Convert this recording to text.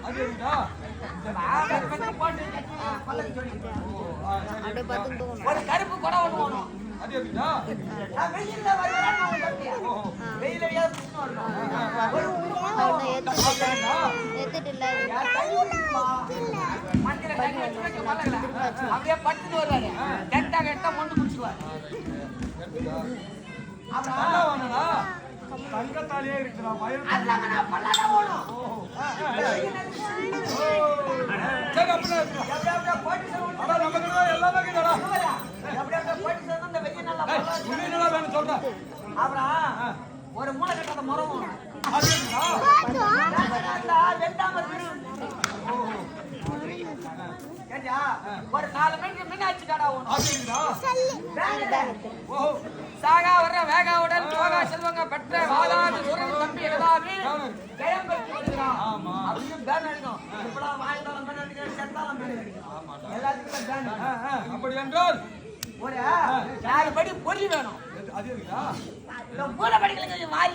அது இருக்கா ஒரு கருப்பு குடம் ஒண்ணு வேணும். அது இருக்கா வெயில்ல வெயில அப்படியே பட்டுன்னு வருவாரு. கெட்டா கெட்டா மொண்டு குடிச்சுவாரு. தங்கத்தாலே இருக்குடா ஒரு மூளை கட்டாத மரம் ஒரு 4 மணிக்கு மீனாட்சிக்காடா சாகா வர்ற வேகாவுடன் யோகா செல்வங்க பெற்ற வாதாது சூரன் தம்பி எழுதாது ஜெயம்பெற்று வருகிறான் அப்படின்னு பேன் அடிக்கும். இப்பெல்லாம் வாழ்ந்தாலும் பேன் அடிக்கிறேன், செத்தாலும் பேன் அடிக்கிறேன். எல்லாத்துக்கும் பேன். அப்படி என்றால் ஒரு 4 படி பொறி வேணும். அது இருக்கா மூல படிகளுக்கு மாறி